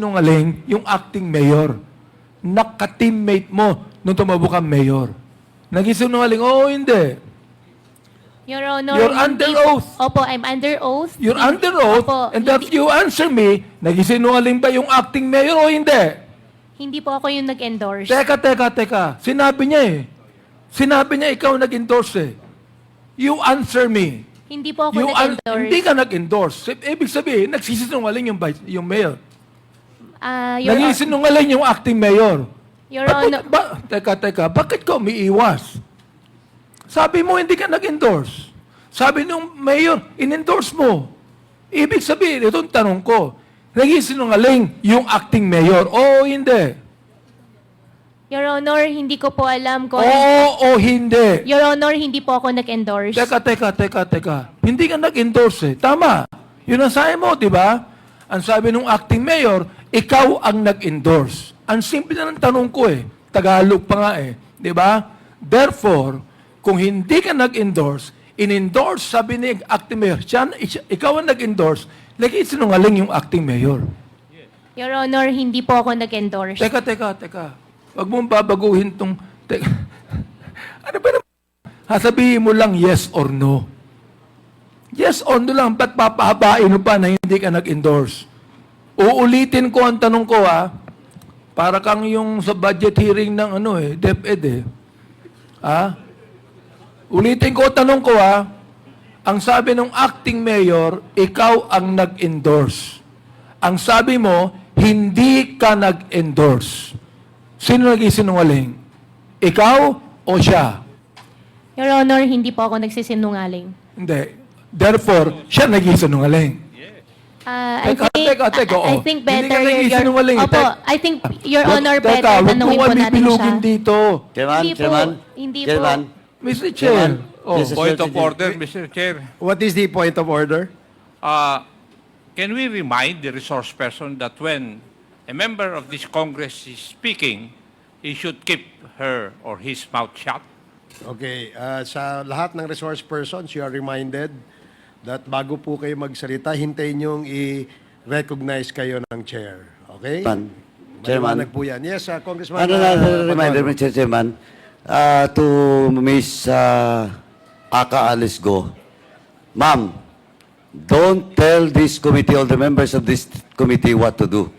nungaling yung acting mayor. Naka-teammate mo nung tumabo kang mayor. Nagisinungaling, oo, hindi. Your Honor, You're hindi under po- oath. Opo, I'm under oath. You're under oath, Opo, and if you answer me, nagisinungaling ba yung acting mayor o hindi? hindi po ako yung nag-endorse. Teka. Sinabi niya eh. Sinabi niya ikaw nag-endorse eh. You answer me. Hindi po ako nag-endorse. Hindi ka nag-endorse. Ibig sabihin, nagsisinungaling yung mayor. Nagisinungaling yung acting mayor. Your Honor, Teka. Bakit ka umiiwas? Sabi mo, hindi ka nag-endorse. Sabi nung mayor, in-endorse mo. Ibig sabihin, itong tanong ko, nagisinungaling yung acting mayor, oo o hindi? Your Honor, hindi ko po alam kung... Oo o hindi? Your Honor, hindi po ako nag-endorse. Teka. Hindi ka nag-endorse eh. Tama. Yun ang sabi mo, di ba? Ang sabi nung acting mayor, ikaw ang nag-endorse. Ang simple na ng tanong ko eh. Tagalog pa nga eh. Di ba? Therefore, kung hindi ka nag-endorse, in-endorse, sabi ni acting mayor, ikaw ang nag-endorse, lagi sinungaling yung acting mayor. Your Honor, hindi po ako nag-endorse. Teka. Huwag mong babaguhin tong... Ano ba naman? Sasabihin mo lang yes or no. Yes or no lang. Ba't papahabain mo pa na hindi ka nag-endorse? Uulitin ko ang tanong ko para kang yung sa budget hearing ng DepEd eh. Ulitin ko ang tanong ko ang sabi ng acting mayor, ikaw ang nag-endorse. Ang sabi mo, hindi ka nag-endorse. Sino nag-isinungaling? Ikaw o siya? Your Honor, hindi po ako nagsisinungaling. Hindi. Therefore, siya nag-isinungaling. I think Hindi ka better nag-isinungaling. Opo, I think Your Honor, better tanungin po natin siya. Dito. Hindi po. Chairman. Mr. Chair. Point of order, Mr. Chair. What is the point of order? Can we remind the resource person that when a member of this Congress is speaking, he should keep her or his mouth shut? Okay, sa lahat ng resource persons, you are reminded that bago po kayo magsalita, hintayin niyong i-recognize kayo ng chair. Okay? Chairman. Maliwanag po yan. Yes, Congressman. Ano na reminder, Mr. Chairman, to Miss Aka Alisgo, Ma'am, don't tell this committee, all the members of this committee what to do.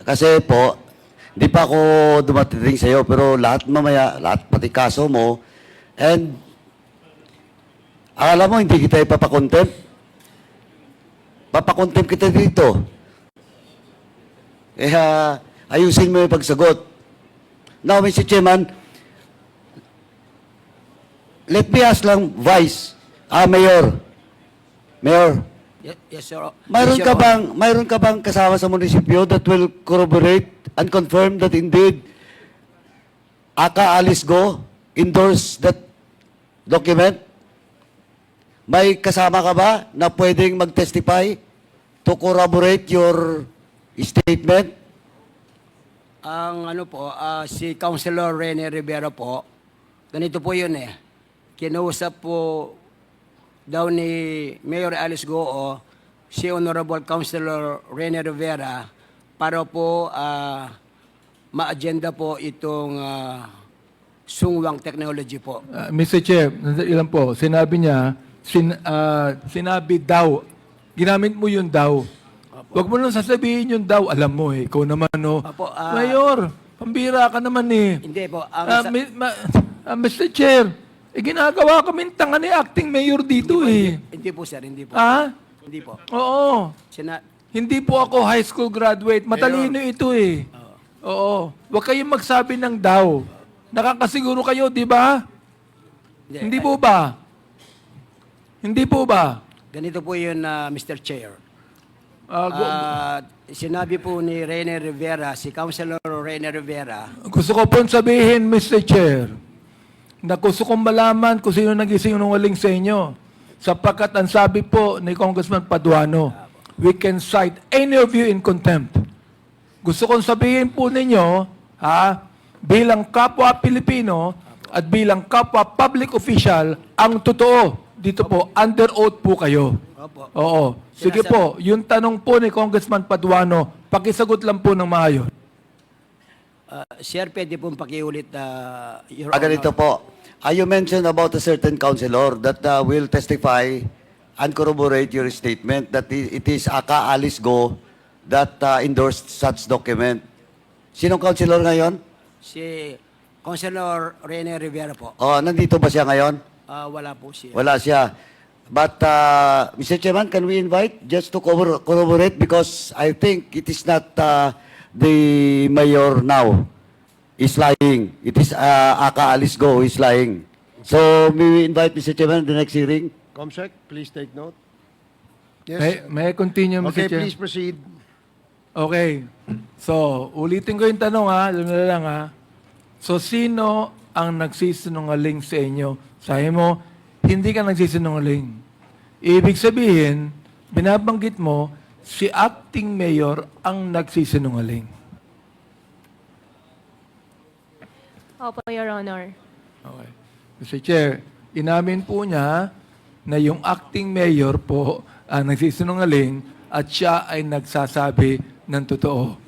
Kasi po, di pa ako dumating sa iyo, pero lahat mamaya, lahat pati kaso mo, and akala mo hindi kita ipapakontempt? Papakontempt kita dito. Ayusin mo yung pagsagot. Now, Mr. Chairman, let me ask lang, Vice, Mayor. Yes, sir. Mayroon ka bang kasama sa munisipyo that will corroborate and confirm that indeed Aka Alisgo endorse that document? May kasama ka ba na pwedeng mag-testify to corroborate your statement? Ang si Councilor Rene Rivera po, ganito po yun eh. Kinausap po daw ni Mayor Alice Goo si Honorable Councilor Rene Rivera para po ma-agenda po itong sungwang technology po. Mr. Chair, ilan po, sinabi niya, sinabi daw, ginamit mo yung daw. Huwag mo lang sasabihin yung daw, alam mo eh, ikaw naman Apo, Mayor, pambira ka naman eh. Hindi po. Mr. Chair, ginagawa kami tanga ni acting mayor dito eh. Hindi po, sir. Hindi po. Hindi po. Oo. Hindi po ako high school graduate. Matalino ito eh. Oo. Huwag kayong magsabi ng daw. Nakakasiguro kayo, di ba? Hindi po ba? Hindi po ba? Ganito po yun, Mr. Chair. Sinabi po ni Rene Rivera, si Councilor Rene Rivera. Gusto ko pong sabihin, Mr. Chair, na gusto kong malaman kung sino nag-isinungaling sa inyo. Sapagkat ang sabi po ni Congressman Paduano, we can cite any of you in contempt. Gusto kong sabihin po ninyo, bilang kapwa Pilipino at bilang kapwa public official, ang totoo, dito po, under oath po kayo. Opo. Oo. Sige po, yung tanong po ni Congressman Paduano, pakisagot lang po ng maayos. Sir, pwede pong pakiulit, Your Ganito Honor. po. You mentioned about a certain councilor that will testify and corroborate your statement that it is Aka Alice Go that endorsed such document. Sinong councilor ngayon? Si Councilor Rene Rivera po. Nandito ba siya ngayon? Wala po siya. Wala siya. But, Mr. Chairman, can we invite just to corroborate because I think it is not the mayor now is lying. It is Aka Alice Go who is lying. So, may we invite Mr. Chairman the next hearing? Comsec, please take note. Yes. May I continue, Mr. Okay, Chair? please proceed. Okay. So, ulitin ko yung tanong ha. Alam na lang ha. So, sino ang nagsisinungaling sa inyo? Sabi mo, hindi ka nagsisinungaling. Ibig sabihin, binabanggit mo, si acting mayor ang nagsisinungaling. Opo, Your Honor. Okay. Mr. Chair, inamin po niya na yung acting mayor po ang nagsisinungaling at siya ay nagsasabi ng totoo.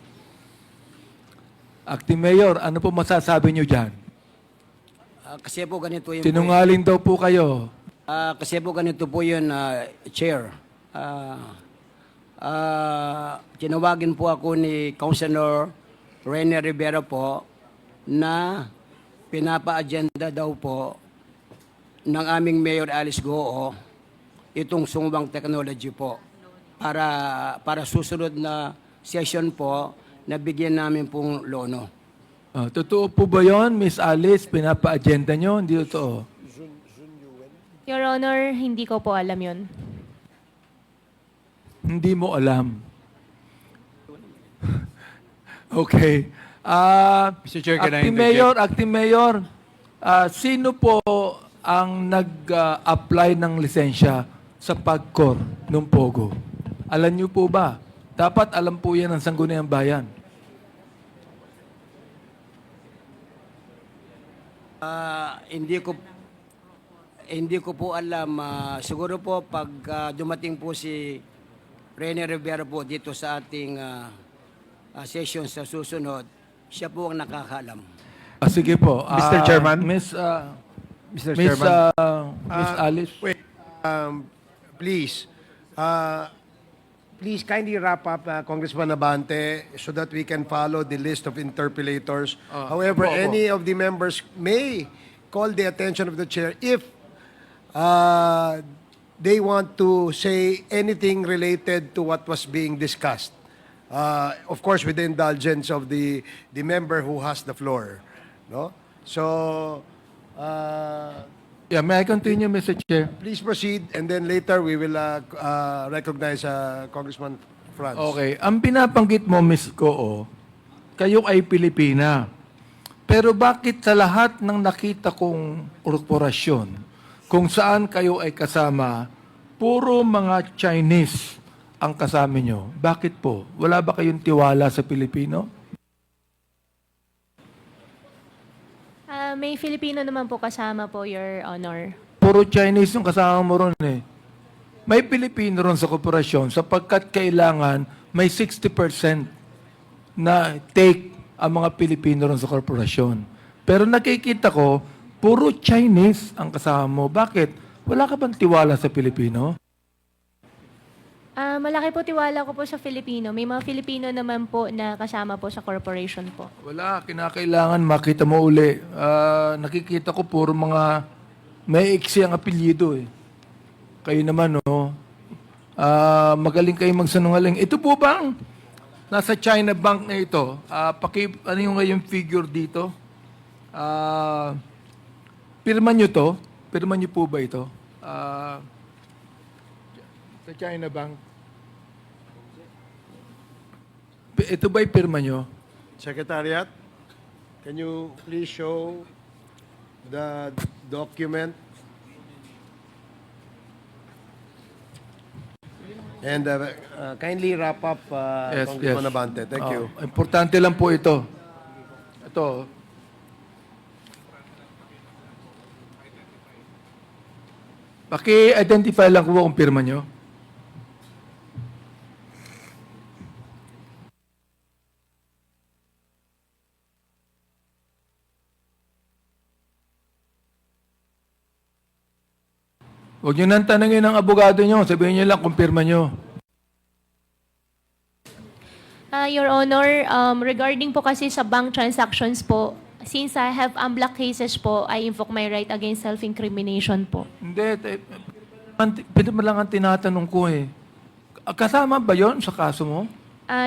Acting mayor, ano po masasabi niyo dyan? Kasi po ganito yung... Sinungaling daw po kayo. Kasi po ganito po yun, Chair. Tinawagin po ako ni Councilor Rene Rivera po na pinapa-agenda daw po ng aming Mayor Alice Goo itong sumubang technology po para susunod na session po na bigyan namin pong lono. Totoo po ba yun, Miss Alice? Pinapa-agenda nyo? Hindi totoo. Your Honor, hindi ko po alam yun. Hindi mo alam. Okay. Mr. Chair, can I Acting Mayor, sino po ang nag-apply ng lisensya sa PAGCOR ng Pogo? Alam niyo po ba? Dapat alam po yan ng Sangguniang Bayan. Hindi ko po alam. Siguro po pag dumating po si Rene Rivera po dito sa ating session sa susunod, siya po ang nakakaalam. Sige po. Mr. Chairman? Miss Mr. Chairman. Miss Alice. Wait, please. Please kindly wrap up, Congressman Abante, so that we can follow the list of interpellators. However, opo. any of the members may call the attention of the chair if they want to say anything related to what was being discussed. Of course, with the indulgence of the member who has the floor. No? So, Yeah, may I continue, Mr. Chair? please proceed, and then later we will recognize Congressman Franz. Okay. Ang binabanggit mo, Miss Goo, kayo ay Pilipina. Pero bakit sa lahat ng nakita kong korporasyon, kung saan kayo ay kasama, puro mga Chinese ang kasama nyo? Bakit po? Wala ba kayong tiwala sa Pilipino? May Filipino naman po kasama po, Your Honor. Puro Chinese yung kasama mo ron eh. May Pilipino ron sa korporasyon sapagkat kailangan may 60% na take ang mga Pilipino ron sa korporasyon. Pero nakikita ko, puro Chinese ang kasama mo. Bakit? Wala ka bang tiwala sa Pilipino? Malaki po tiwala ko po sa Filipino. May mga Filipino naman po na kasama po sa corporation po. Wala. Kinakailangan makita mo uli. Nakikita ko puro mga may iksi ang apelyido eh. Kayo naman, no? Magaling kayo magsanungaling. Ito po bang nasa China Bank na ito? Ano yung figure dito? Pirma nyo to? Pirma nyo po ba ito? Sa China Bank. Ito ba'y pirma nyo? Secretariat, can you please show the document? And kindly wrap up, Congressman Abante. Thank you. Importante lang po ito. Ito. Paki-identify lang ko kung pirma nyo. Huwag nyo nang tanongin ng abogado nyo. Sabihin nyo lang, kumpirma nyo. Your Honor, regarding po kasi sa bank transactions po, since I have unblock cases po, I invoke my right against self-incrimination po. Hindi. Pwede mo lang ang tinatanong ko eh. Kasama ba yon sa kaso mo?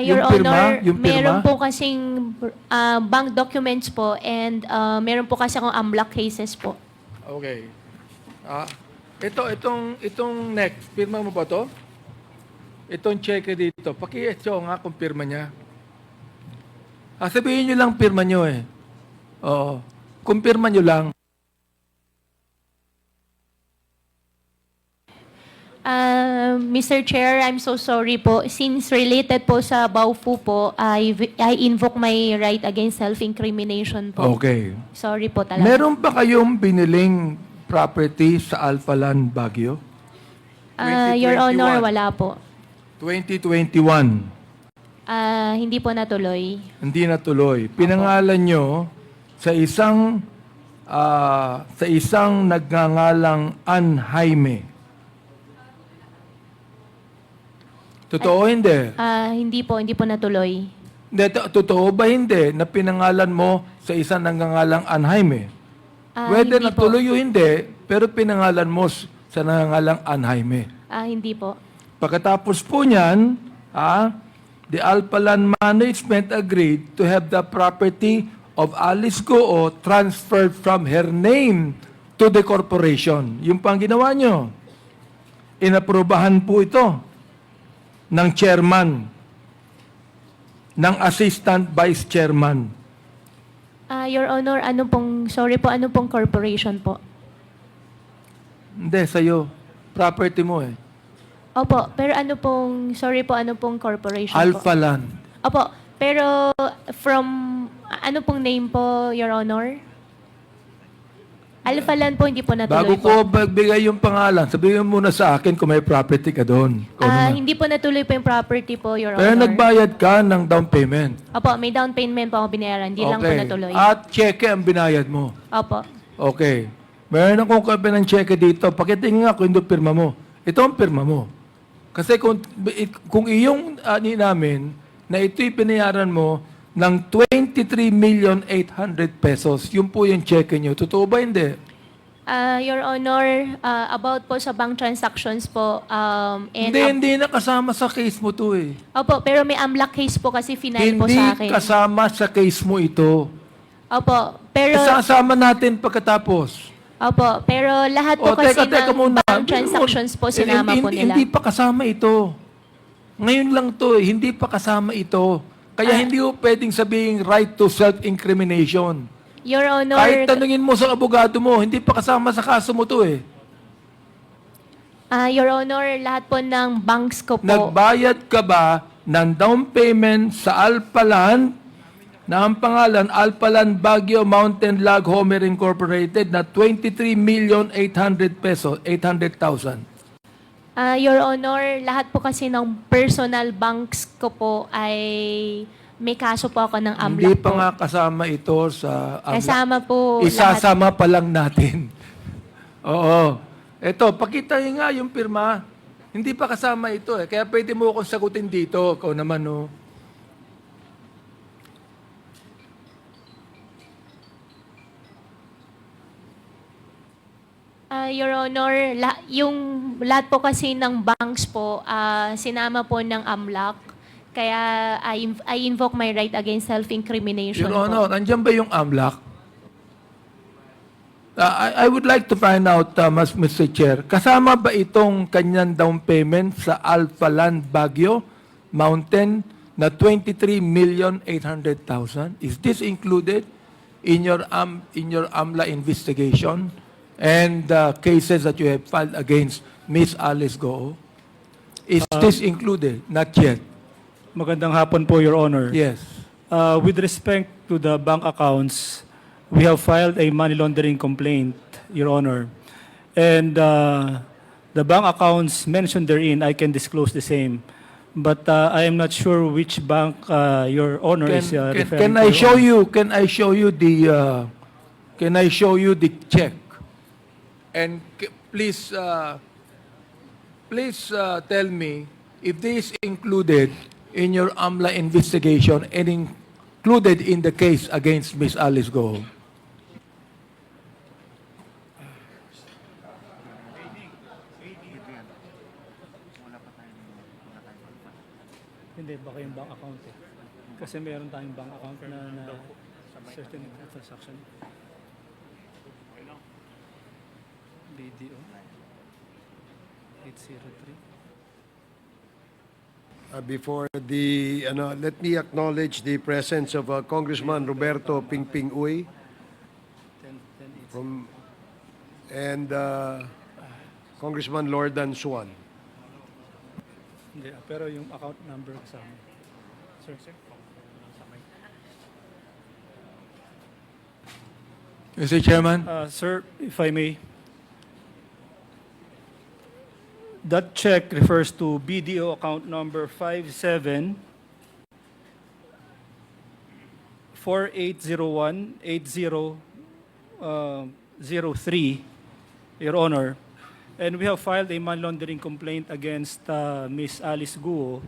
Your Yung pirma? Honor, Yung pirma? meron po kasing bank documents po and meron po kasi akong unblock cases po. Okay. Itong next, pirma mo ba to? Itong cheque dito, paki-show nga kung pirma niya. Sabihin nyo lang pirma nyo eh. Oo. Kung pirma nyo lang. Mr. Chair, I'm so sorry po. Since related po sa Baofu po, I invoke my right against self-incrimination po. Okay. Sorry po talaga. Meron ba kayong biniling property sa Alphaland, Baguio? Your 2021. Honor, wala po. 2021. Hindi po natuloy. Hindi natuloy. Pinangalan nyo sa isang nagngangalang Ann Jaime. Totoo hindi? Hindi po natuloy. Hindi, totoo ba hindi na pinangalan mo sa isang nagngangalang Ann Jaime? Whether Hindi natuloy o hindi, pero pinangalan mo sa nagngangalang Ann Jaime. Hindi po. Pagkatapos po niyan, the Alphaland Management agreed to have the property of Alice Goo transferred from her name to the corporation. Yung pang ginawa nyo. Inaprubahan po ito ng chairman, ng assistant vice chairman. Your Honor, ano pong corporation po? Hindi, sa'yo. Property mo eh. Opo, pero ano pong corporation po? Alphaland. Opo, pero from, ano pong name po, Your Honor? Alphaland po, hindi po Bago natuloy po. ko magbigay yung pangalan, sabihin mo muna sa akin kung may property ka doon. Ikaw naman. Hindi po natuloy po yung property po, Your Pero Honor. nagbayad ka ng down payment. Opo, may down payment po ako binayaran. Hindi lang po natuloy. At cheque ang binayad mo. Opo. Okay. Meron akong copy ng cheque dito. Pakitingin nga kung ito pirma mo. Ito ang pirma mo. Kasi kung iyong ani namin na ito'y binayaran mo ng 23,800,000 pesos, yun po yung cheque nyo. Totoo ba hindi? Your Honor, about po sa bank transactions po, and Hindi na kasama sa case mo to eh. Opo, pero may unblock case po kasi final po Hindi sa akin. kasama sa case mo ito. Opo, pero Isasama natin pagkatapos. lahat po kasi ng bank transactions po sinama po nila. Hindi pa kasama ito. Ngayon lang to eh, hindi pa kasama ito. Kaya hindi mo pwedeng sabihin right to self-incrimination. Your Honor, Kahit tanungin mo sa abogado mo, hindi pa kasama sa kaso mo to eh. Your Honor, lahat po ng banks ko po. Nagbayad ka ba ng down payment sa Alphaland na ang pangalan Alphaland Baguio Mountain Log Homer Incorporated na 23,800,000 pesos, 800,000. Your Honor, lahat po kasi ng personal banks ko po ay may kaso po ako ng Hindi AMLAC pa po. nga kasama ito sa AMLAC. Kasama po Isasama pa lang natin. Oo. Ito, pakita nga yung pirma. Hindi pa kasama ito eh. Kaya pwede mo akong sagutin dito. Ikaw naman, no? Your Honor, yung lahat po kasi ng banks po, sinama po ng AMLAC. Kaya I invoke my right against self-incrimination Your po. Honor, andyan ba yung AMLAC? I would like to find out, Mr. Chair, kasama ba itong kanyang down payment sa Alphaland Baguio Mountain na 23,800,000? Is this included in your AMLA investigation and cases that you have filed against Miss Alice Goo? Is this included? Not yet. Magandang hapon po, Your Honor. Yes. With respect to the bank accounts, we have filed a money laundering complaint, Your Honor. And the bank accounts mentioned therein, I can disclose the same. But I am not sure which bank Your Honor is referring Can to. I Your show Honor. you? Can I show you the check? And please, tell me if this included in your AMLA investigation and included in the case against Miss Alice Go. Hindi, baka yung bank account eh. Kasi meron tayong bank account na certain transaction. BDO 803. Before the, let me acknowledge the presence of Congressman Roberto Pingping Uy 10, 10, from, and Congressman Lordan Suan. Hindi, pero yung account number kasama. Sir. Mr. Chairman? Sir, if I may. That check refers to BDO account number 57 4801 8003, Your Honor. And we have filed a money laundering complaint against Ms. Alice Guo,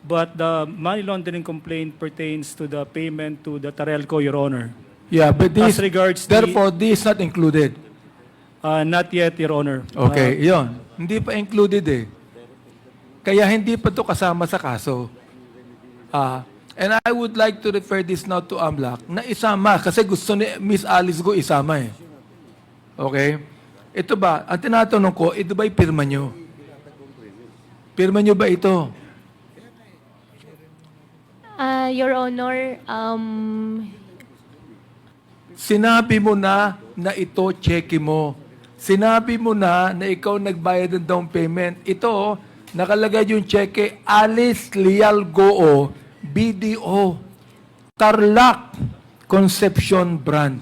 but the money laundering complaint pertains to the payment to the Tarelco, Your Honor. Yeah, but this, As regards therefore, this is not included. Not yet, Your Honor. Okay, yon. Hindi pa included eh. Kaya hindi pa to kasama sa kaso. And I would like to refer this now to AMLAC na isama kasi gusto ni Miss Alice Go isama eh. Okay? Ito ba, ang tinatanong ko, ito ba'y pirma nyo? Pirma nyo ba ito? Your Honor, Sinabi mo na ito cheque mo. Sinabi mo na ikaw nagbayad ng down payment. Ito, nakalagay yung cheque, Alice Leal Goo, BDO, Tarlac, Concepcion Branch.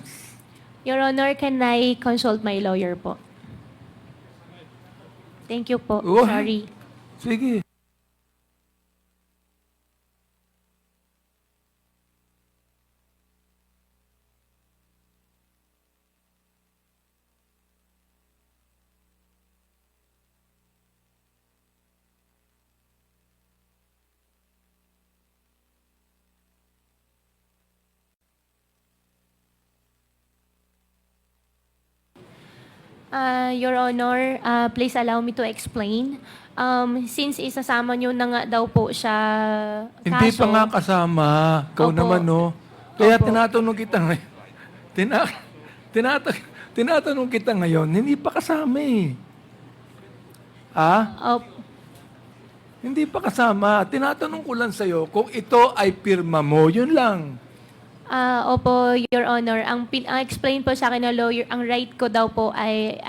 Your Honor, can I consult my lawyer po? Thank you po. Oh. Sorry. Sige. Your Honor, please allow me to explain. Since isasama nyo na nga daw po siya Hindi kaso, pa nga kasama. Ikaw Opo. naman, no? Kaya Opo. tinatanong kita ngayon. Tinatanong kita ngayon, hindi pa kasama eh. Hindi pa kasama. Tinatanong ko lang sa'yo kung ito ay pirma mo. Yun lang. Opo, Your Honor. Ang explain po sa akin ng lawyer, ang right ko daw po ay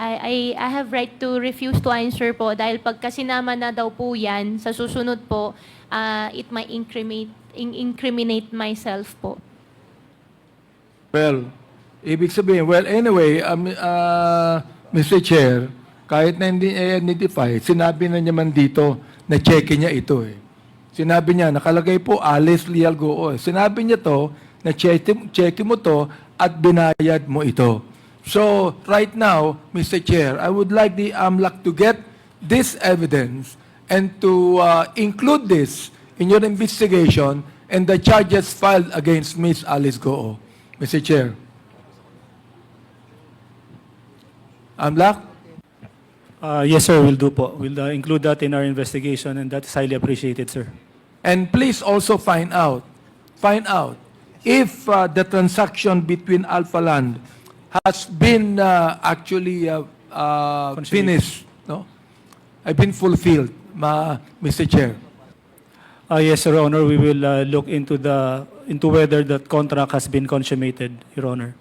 I have right to refuse to answer po dahil pagka sinama na daw po yan, sa susunod po, it might incriminate myself po. Well, ibig sabihin, anyway, Mr. Chair, kahit na hindi identify, sinabi na naman dito na cheque niya ito eh. Sinabi niya, nakalagay po Alice Leal Goo. Sinabi niya to, na cheque mo to at binayad mo ito. So, right now, Mr. Chair, I would like the AMLAC to get this evidence and to include this in your investigation and the charges filed against Ms. Alice Goo. Mr. Chair. AMLAC? Yes, sir, we'll do po. We'll include that in our investigation and that is highly appreciated, sir. And please also find out if the transaction between Alpha Land has been actually finished, no? I've been fulfilled, Mr. Chair. Yes, Your Honor, we will look into whether that contract has been consummated, Your Honor.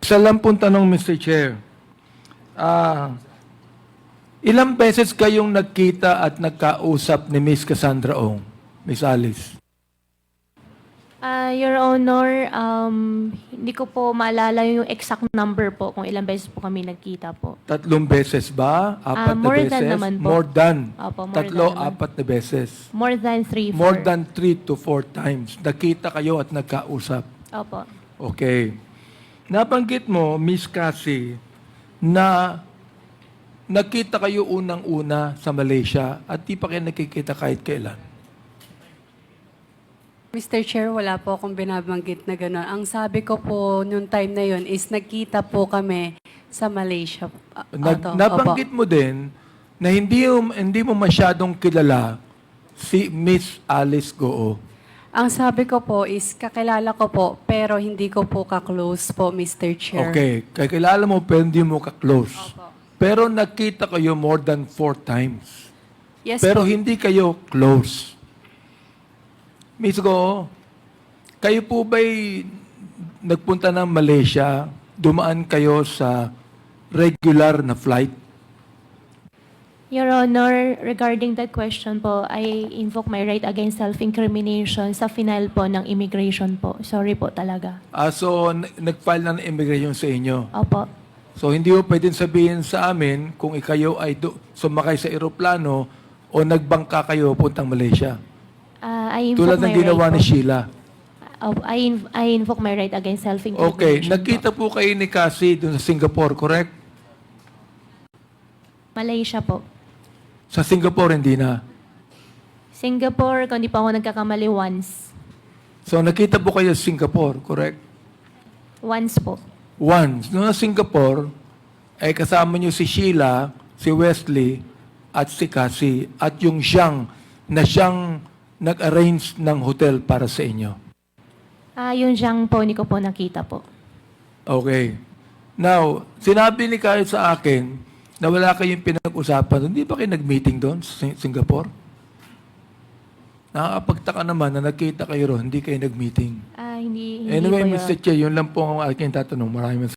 Isa lang pong tanong, Mr. Chair. Ilang beses kayong nagkita at nagkausap ni Miss Cassandra Ong, Miss Alice? Your Honor, hindi ko po maalala yung exact number po kung ilang beses po kami nagkita po. 3 beses ba? 4 na more beses? than naman po. More than. Opo, more 3, than naman. 4 na beses. More than 3, 4. More than 3 to 4 times. Nakita kayo at nagkausap. Opo. Okay. Nabanggit mo, Miss Cassie, na nakita kayo unang-una sa Malaysia at di pa kayo nakikita kahit kailan? Mr. Chair, wala po akong binabanggit na gano'n. Ang sabi ko po noong time na yun is nagkita po kami sa Malaysia. Nabanggit mo din na hindi mo masyadong kilala si Miss Alice Goo. Ang sabi ko po is kakilala ko po pero hindi ko po ka-close po, Mr. Chair. Okay, kakilala mo pero hindi mo ka-close. Pero nakita kayo more than 4 times. Yes Pero po. hindi kayo close. Miss Go, kayo po ba'y nagpunta ng Malaysia, dumaan kayo sa regular na flight? Your Honor, regarding that question po, I invoke my right against self-incrimination sa final po ng immigration po. Sorry po talaga. So, nag-file na ng immigration sa inyo. Opo. So, hindi mo pwedeng sabihin sa amin kung ikayo ay sumakay sa eroplano o nagbangka kayo puntang Malaysia. I invoke Tulad my ng ginawa right ni po. Sheila. I invoke my right against self-incrimination. Okay, po. nagkita po kayo ni Cassie doon sa Singapore, correct? Malaysia po. Sa Singapore, hindi na. Singapore, kung di pa ako nagkakamali, once. So, nakita po kayo sa Singapore, correct? Once po. Once. Noong sa Singapore, ay kasama niyo si Sheila, si Wesley, at si Cassie, at yung siyang nag-arrange ng hotel para sa inyo. Yung Zhang po, hindi ko po nakita po. Okay. Now, sinabi ni Kyle sa akin na wala kayong pinag-usapan. Hindi ba kayo nag-meeting doon sa Singapore? Nakakapagtaka naman na nagkita kayo ron, hindi kayo nag-meeting. Hindi Anyway, po, Your Mr. Chair, yun lang po ang aking tatanong. Maraming